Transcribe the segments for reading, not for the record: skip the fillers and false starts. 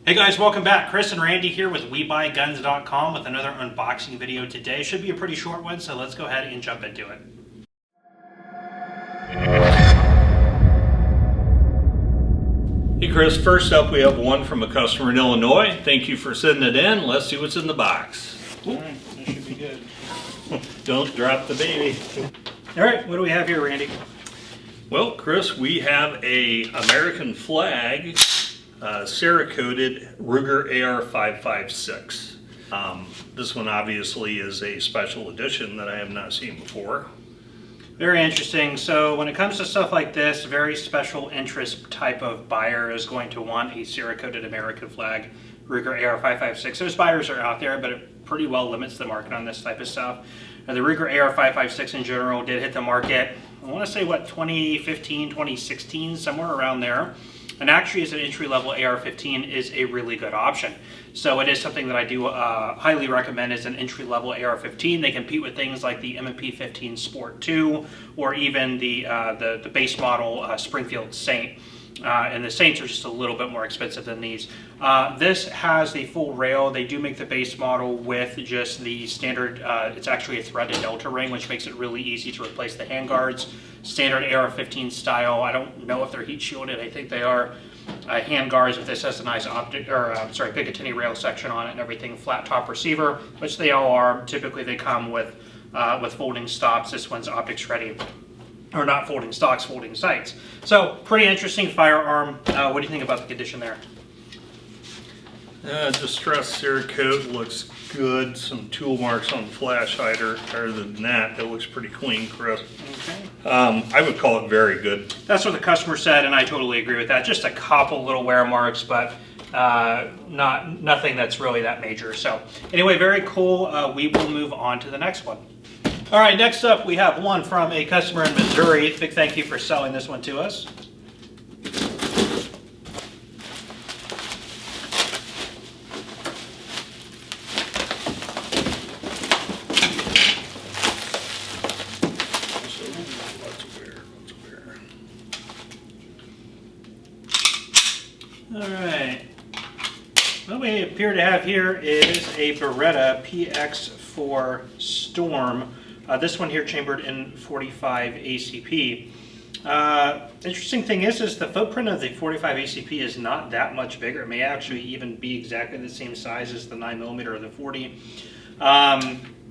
Hey guys, welcome back. Chris and Randy here with WeBuyGuns.com with another unboxing video today. Should be a pretty short one, so let's go ahead and jump into it. Hey Chris, first up we have one from a customer in Illinois. Thank you for sending it in. Let's see what's in the box. Alright, that should be good. Don't drop the baby. Alright, what do we have here, Randy? Well, Chris, we have a American flag Cerakoted Ruger AR-556. This one obviously is a special edition that I have not seen before. Very interesting. So when it comes to stuff like this, very special interest type of buyer is going to want a Cerakoted American flag Ruger AR-556. Those buyers are out there, but it pretty well limits the market on this type of stuff. Now, the Ruger AR-556 in general did hit the market, I want to say, what, 2015, 2016, somewhere around there. And actually, as an entry-level AR-15 is a really good option. So it is something that I do highly recommend as an entry-level AR-15. They compete with things like the MP-15 Sport 2 or even the base model Springfield Saint. And the Saints are just a little bit more expensive than these. This has the full rail. They do make the base model with just the standard, it's actually a threaded delta ring, which makes it really easy to replace the handguards. Standard AR-15 style. I don't know if they're heat shielded. I think they are handguards, but this has a nice optic, or Picatinny rail section on it and everything. Flat top receiver, which they all are. Typically they come with folding stops. This one's optics ready. Or not folding stocks, folding sights. So, pretty interesting firearm. What do you think about the condition there? Distressed Cerakote looks good. Some tool marks on the flash hider. Other than that, it looks pretty clean, Chris. Okay. I would call it very good. That's what the customer said, and I totally agree with that. Just a couple little wear marks, but nothing that's really that major. So, anyway, very cool. We will move on to the next one. All right, next up we have one from a customer in Missouri. Big thank you for selling this one to us. All right. What we appear to have here is a Beretta PX4 Storm. This one here chambered in 45 ACP. Interesting thing is the footprint of the 45 ACP is not that much bigger. It may actually even be exactly the same size as the 9mm or the 40.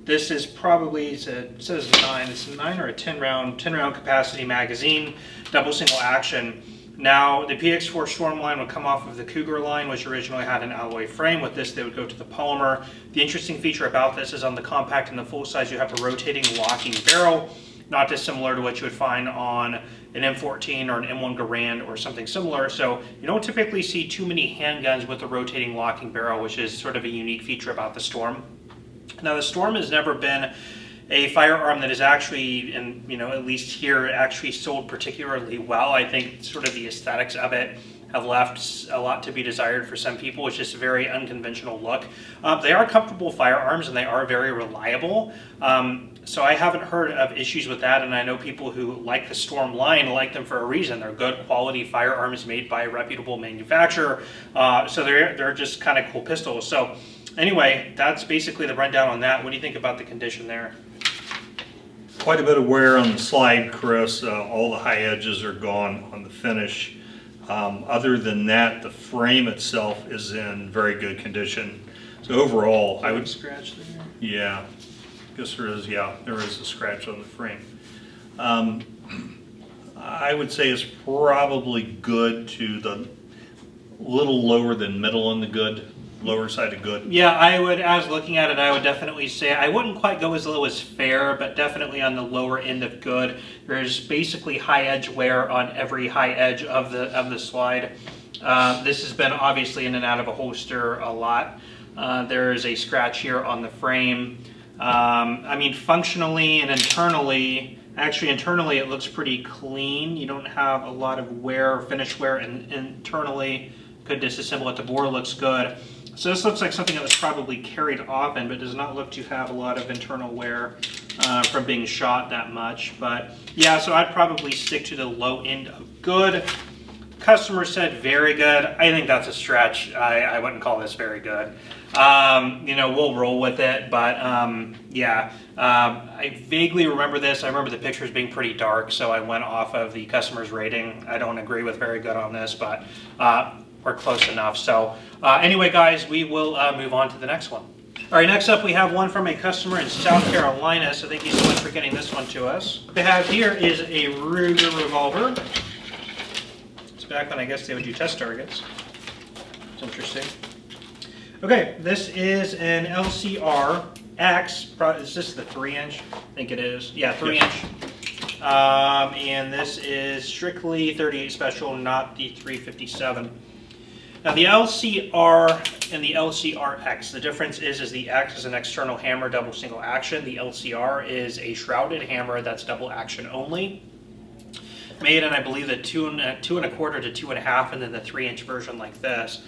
This is probably, it says 9, it's a 9 or a 10 round capacity magazine, double single action. Now, the PX4 Storm line would come off of the Cougar line, which originally had an alloy frame. With this, they would go to the polymer. The interesting feature about this is on the compact and the full size, you have a rotating locking barrel, not dissimilar to what you would find on an M14 or an M1 Garand or something similar. So you don't typically see too many handguns with a rotating locking barrel, which is sort of a unique feature about the Storm. Now, the Storm has never been a firearm that is actually, and at least here, actually sold particularly well. I think sort of the aesthetics of it have left a lot to be desired for some people. It's just a very unconventional look. They are comfortable firearms and they are very reliable. So I haven't heard of issues with that, and I know people who like the Storm line like them for a reason. They're good quality firearms made by a reputable manufacturer. So they're just kind of cool pistols. So anyway, that's basically the rundown on that. What do you think about the condition there? Quite a bit of wear on the slide, Chris. All the high edges are gone on the finish. Other than that, the frame itself is in very good condition. So overall, I would scratch there. Yeah, I guess there is. Yeah, there is a scratch on the frame. I would say it's probably good to the little lower than middle on the good. Lower side of good. Yeah, I was looking at it, I would definitely say, I wouldn't quite go as low as fair, but definitely on the lower end of good. There's basically high edge wear on every high edge of the slide. This has been obviously in and out of a holster a lot. There is a scratch here on the frame. I mean, functionally and internally, actually internally it looks pretty clean. You don't have a lot of wear, finish wear, and internally, good disassemble it. The bore looks good. So this looks like something that was probably carried often, but does not look to have a lot of internal wear from being shot that much. But yeah, so I'd probably stick to the low end of good. Customer said very good. I think that's a stretch. I wouldn't call this very good. You know, we'll roll with it, but yeah. I vaguely remember this. I remember the pictures being pretty dark, so I went off of the customer's rating. I don't agree with very good on this, but we're close enough. So anyway, guys, we will move on to the next one. All right, next up we have one from a customer in South Carolina, so thank you so much for getting this one to us. What we have here is a Ruger revolver. It's back when I guess they would do test targets. It's interesting. Okay, this is an LCR AX, is this the 3-inch? I think it is. Yeah, 3-inch. And this is strictly 38 special, not the 357. Now the LCR and the LCR X, the difference is the X is an external hammer, double single action. The LCR is a shrouded hammer that's double action only. Made in, I believe, the 2.25 to 2.5, and then the 3-inch version like this.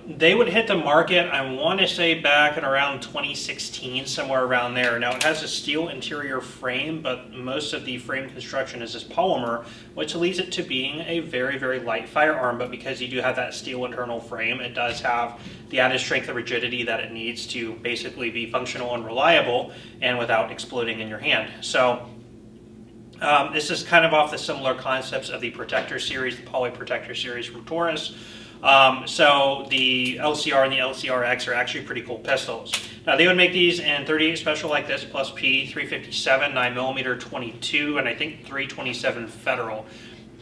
They would hit the market, I want to say, back in around 2016, somewhere around there. Now, it has a steel interior frame, but most of the frame construction is this polymer, which leads it to being a very, very light firearm. But because you do have that steel internal frame, it does have the added strength and rigidity that it needs to basically be functional and reliable and without exploding in your hand. So this is kind of off the similar concepts of the Protector series, the Poly Protector series from Taurus. So the LCR and the LCR X are actually pretty cool pistols. Now they would make these in 38 special like this, plus P, 357, 9mm, 22, and I think 327 Federal.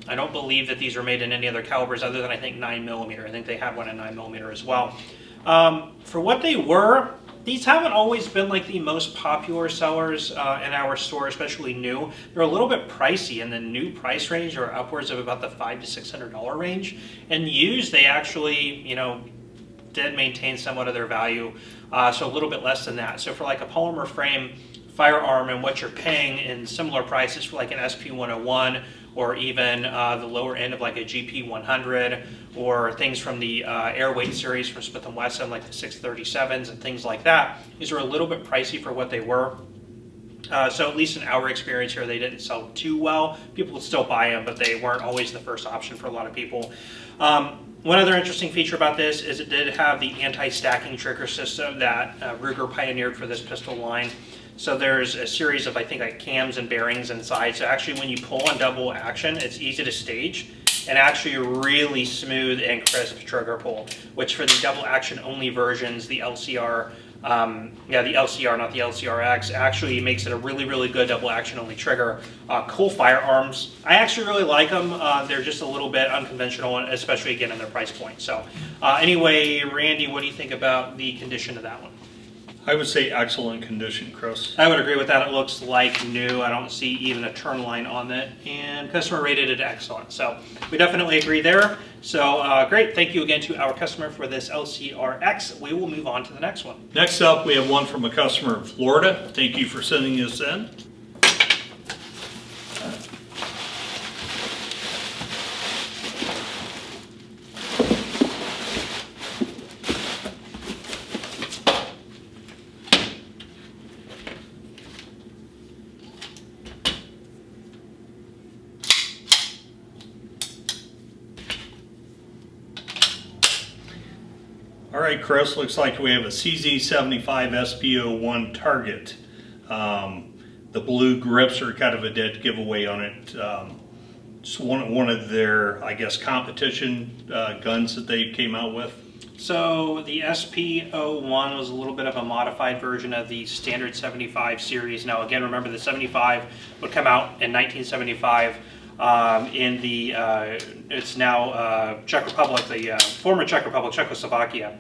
I don't believe that these are made in any other calibers other than I think 9mm. I think they had one in 9mm as well. For what they were, these haven't always been like the most popular sellers in our store, especially new. They're a little bit pricey, in the new price range are upwards of about the $500 to $600 range. And used, they actually, you know, did maintain somewhat of their value, so a little bit less than that. So for like a polymer frame firearm and what you're paying in similar prices for like an SP101 or even the lower end of like a GP100 or things from the Airweight series from Smith & Wesson like the 637s and things like that. These are a little bit pricey for what they were. So at least in our experience here, they didn't sell too well. People would still buy them, but they weren't always the first option for a lot of people. One other interesting feature about this is it did have the anti-stacking trigger system that Ruger pioneered for this pistol line. So there's a series of, I think, like cams and bearings inside. So actually when you pull on double action, it's easy to stage and actually really smooth and crisp trigger pull, which for the double action only versions, the LCR, the LCR, not the LCRX, actually makes it a really, really good double action only trigger. Cool firearms. I actually really like them. They're just a little bit unconventional, especially again in their price point. So anyway, Randy, what do you think about the condition of that one? I would say excellent condition, Chris. I would agree with that. It looks like new. I don't see even a turn line on it, and customer rated it excellent. So we definitely agree there. So great. Thank you again to our customer for this LCRX. We will move on to the next one. Next up, we have one from a customer in Florida. Thank you for sending this in. All right, Chris, looks like we have a CZ75 SP01 target. The blue grips are kind of a dead giveaway on it. It's one of their, I guess, competition guns that they came out with. So the SP01 was a little bit of a modified version of the standard 75 series. Now again, remember the 75 would come out in 1975 in the, it's now Czech Republic, the former Czech Republic, Czechoslovakia.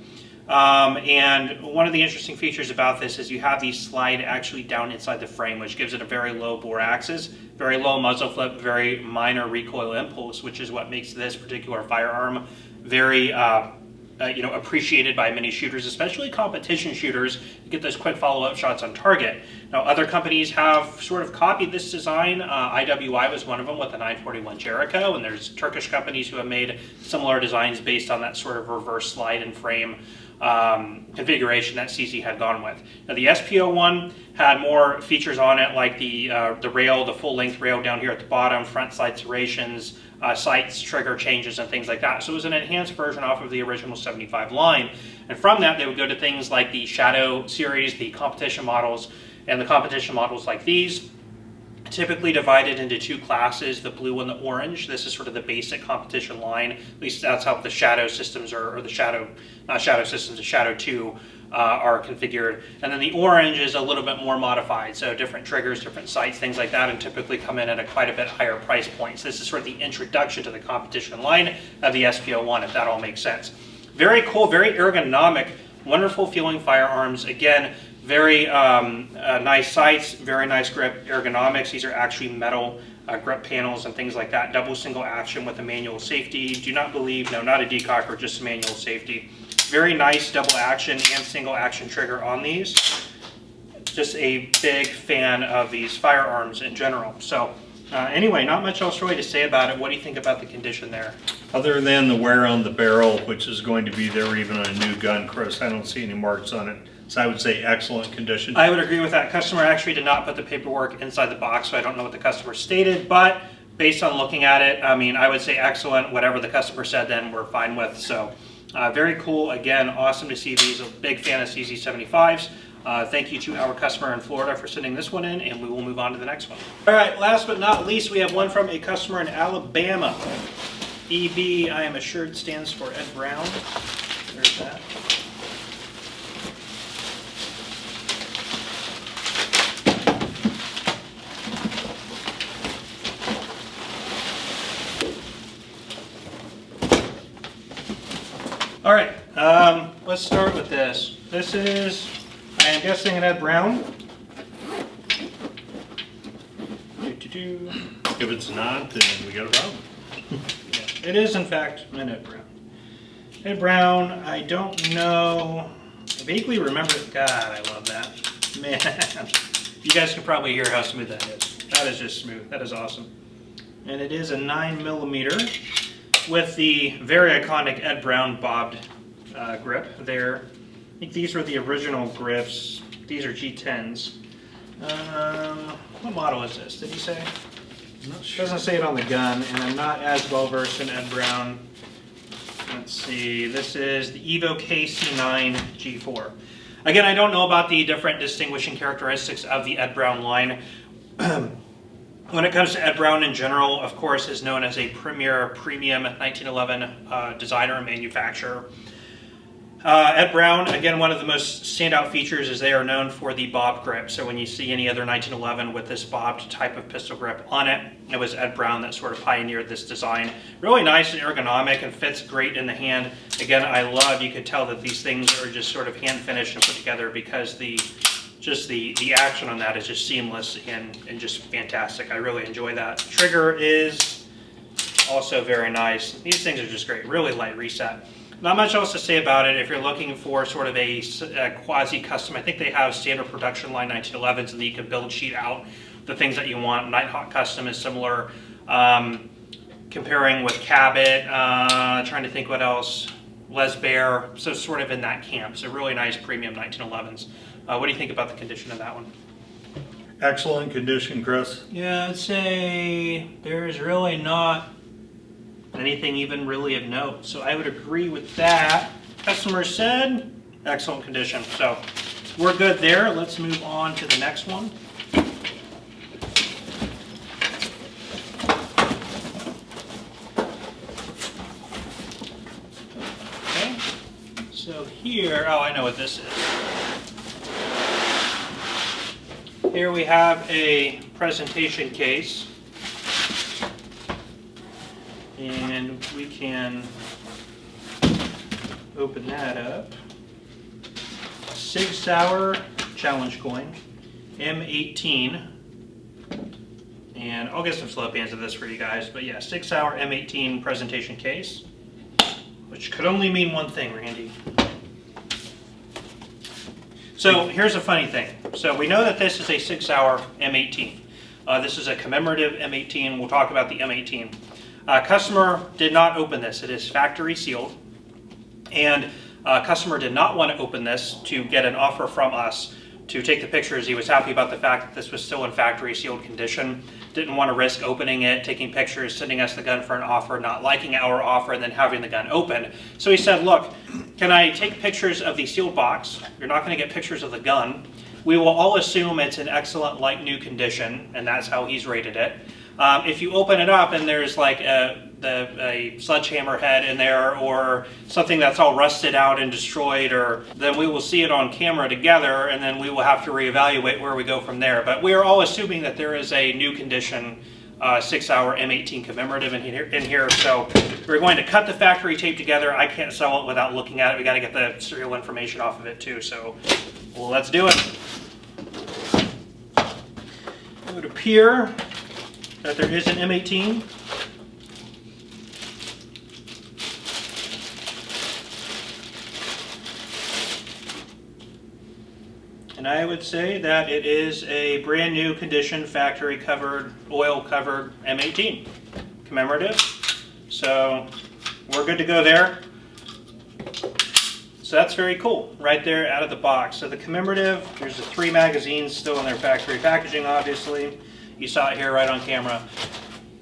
And one of the interesting features about this is you have these slide actually down inside the frame, which gives it a very low bore axis, very low muzzle flip, very minor recoil impulse, which is what makes this particular firearm very appreciated by many shooters, especially competition shooters, to get those quick follow-up shots on target. Now, other companies have sort of copied this design. IWI was one of them with the 941 Jericho, and there's Turkish companies who have made similar designs based on that sort of reverse slide and frame configuration that CZ had gone with. Now, the SP01 had more features on it, like the rail, the full-length rail down here at the bottom, front side serrations, sights, trigger changes, and things like that. So it was an enhanced version off of the original 75 line. And from that, they would go to things like the Shadow series, the competition models, and the competition models like these, typically divided into two classes, the blue and the orange. This is sort of the basic competition line. At least that's how the Shadow systems are, or the Shadow, not Shadow systems, the Shadow 2 are configured. And then the orange is a little bit more modified, so different triggers, different sights, things like that, and typically come in at quite a bit higher price points. This is sort of the introduction to the competition line of the SPO1, if that all makes sense. Very cool, very ergonomic, wonderful feeling firearms. Again, very nice sights, very nice grip, ergonomics. These are actually metal grip panels and things like that. Double single action with a manual safety. Do not believe, no, not a decocker, just manual safety. Very nice double action and single action trigger on these. Just a big fan of these firearms in general. So anyway, not much else really to say about it. What do you think about the condition there? Other than the wear on the barrel, which is going to be there even on a new gun, Chris, I don't see any marks on it. So I would say excellent condition. I would agree with that. Customer actually did not put the paperwork inside the box, so I don't know what the customer stated, but based on looking at it, I mean, I would say excellent. Whatever the customer said then, we're fine with. So very cool. Again, awesome to see these. A big fan of CZ75s. Thank you to our customer in Florida for sending this one in, and we will move on to the next one. All right, last but not least, we have one from a customer in Alabama. EB, I am assured, stands for Ed Brown. There's that. All right, let's start with this. This is, I am guessing, an Ed Brown. If it's not, then we got a problem. Yeah, it is, in fact, an Ed Brown. Ed Brown, I don't know. I vaguely remember, God, I love that. Man, you guys can probably hear how smooth that is. That is just smooth. That is awesome. And it is a 9mm with the very iconic Ed Brown bobbed grip there. I think these were the original grips. These are G10s. What model is this? Did he say? I'm not It sure. doesn't say it on the gun, and I'm not as well versed in Ed Brown. Let's see, this is the Evo KC9 G4. Again, I don't know about the different distinguishing characteristics of the Ed Brown line. When it comes to Ed Brown in general, of course, is known as a premier premium 1911 designer and manufacturer. Ed Brown, again, one of the most standout features is they are known for the bob grip. So when you see any other 1911 with this bobbed type of pistol grip on it, it was Ed Brown that sort of pioneered this design. Really nice and ergonomic and fits great in the hand. Again, I love, you could tell that these things are just sort of hand finished and put together because the action on that is just seamless and just fantastic. I really enjoy that. Trigger is also very nice. These things are just great, really light reset. Not much else to say about it. If you're looking for sort of a quasi-custom, I think they have standard production line 1911s, and then you can build sheet out the things that you want. Nighthawk Custom is similar. Comparing with Cabot, trying to think what else. Les Baer, so sort of in that camp. So really nice premium 1911s. What do you think about the condition of that one? Excellent condition, Chris. Yeah, I'd say there's really not anything even really of note. So I would agree with that. Customer said, excellent condition. So we're good there. Let's move on to the next one. Okay. So here, oh, I know what this is. Here we have a presentation case. And we can open that up. Sig Sauer challenge coin, M18. And I'll get some slow pans of this for you guys. But yeah, Sig Sauer M18 presentation case, which could only mean one thing, Randy. So here's a funny thing. So we know that this is a Sig Sauer M18. This is a commemorative M18. We'll talk about the M18. Customer did not open this. It is factory sealed. And customer did not want to open this to get an offer from us to take the pictures. He was happy about the fact that this was still in factory sealed condition. Didn't want to risk opening it, taking pictures, sending us the gun for an offer, not liking our offer, and then having the gun open. So he said, look, can I take pictures of the sealed box? You're not going to get pictures of the gun. We will all assume it's in excellent like new condition, and that's how he's rated it. If you open it up and there's like a sledgehammer head in there or something that's all rusted out and destroyed, or then we will see it on camera together, and then we will have to reevaluate where we go from there. But we are all assuming that there is a new condition Sig Sauer M18 commemorative in here, so we're going to cut the factory tape together. I can't sell it without looking at it. We got to get the serial information off of it too, so well, let's do it. It would appear that there is an M18. And I would say that it is a brand new condition, factory covered, oil covered M18 commemorative. So we're good to go there. So that's very cool, right there out of the box. So the commemorative, there's the 3 magazines still in their factory packaging, obviously. You saw it here right on camera.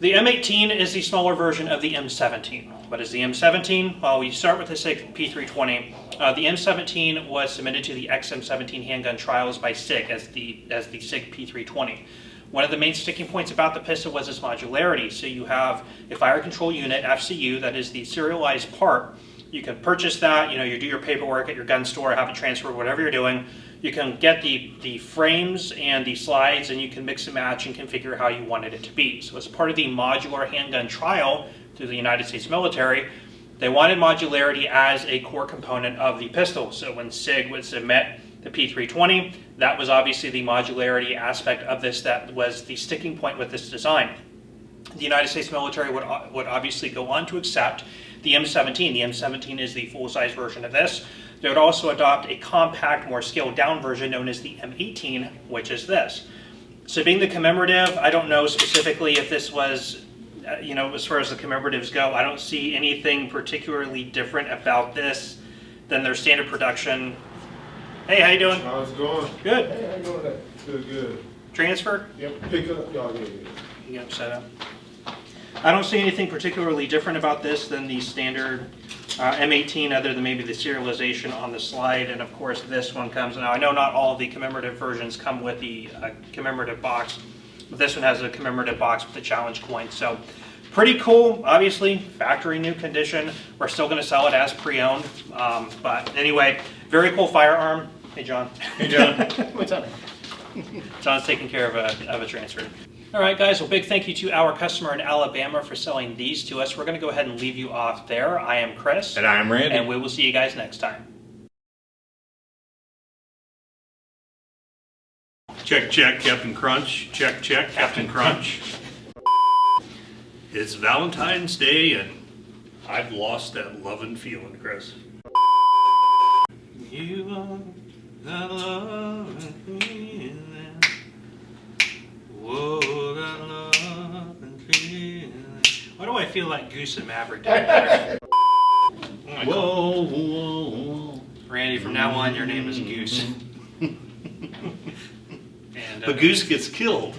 The M18 is the smaller version of the M17. What is the M17? Well, we start with the Sig P320. The M17 was submitted to the XM17 handgun trials by Sig as the Sig P320. One of the main sticking points about the pistol was its modularity. So you have a fire control unit, FCU, that is the serialized part. You can purchase that, you do your paperwork at your gun store, have it transferred, whatever you're doing. You can get the frames and the slides, and you can mix and match and configure how you wanted it to be. So as part of the modular handgun trial through the United States military, they wanted modularity as a core component of the pistol. So when Sig would submit the P320, that was obviously the modularity aspect of this that was the sticking point with this design. The United States military would obviously go on to accept the M17. The M17 is the full-size version of this. They would also adopt a compact, more scaled-down version known as the M18, which is this. So being the commemorative, I don't know specifically if this was, as far as the commemoratives go, I don't see anything particularly different about this than their standard production. Hey, how you doing? How's it going? Good. Hey, how you doing? Good. Transfer? Yep, pick up. Y'all, yeah. You got them set up. I don't see anything particularly different about this than the standard M18, other than maybe the serialization on the slide, and of course this one comes. Now I know not all of the commemorative versions come with the commemorative box, but this one has a commemorative box with the challenge coin. So pretty cool. Obviously, factory new condition. We're still going to sell it as pre-owned, but anyway, very cool firearm. Hey John. Hey John. What's up? John's taking care of a transfer. All right, guys, well, big thank you to our customer in Alabama for selling these to us. We're going to go ahead and leave you off there. I am Chris. And I am Randy. And we will see you guys next time. Check, check, Captain Crunch. Check, check, Captain Crunch. It's Valentine's Day, and I've lost that loving feeling, Chris. You are that loving feeling. Whoa, that loving feeling. Why do I feel like Goose and Maverick did better? Whoa, whoa, whoa. Randy, from now on, your name is Goose. But Goose gets killed.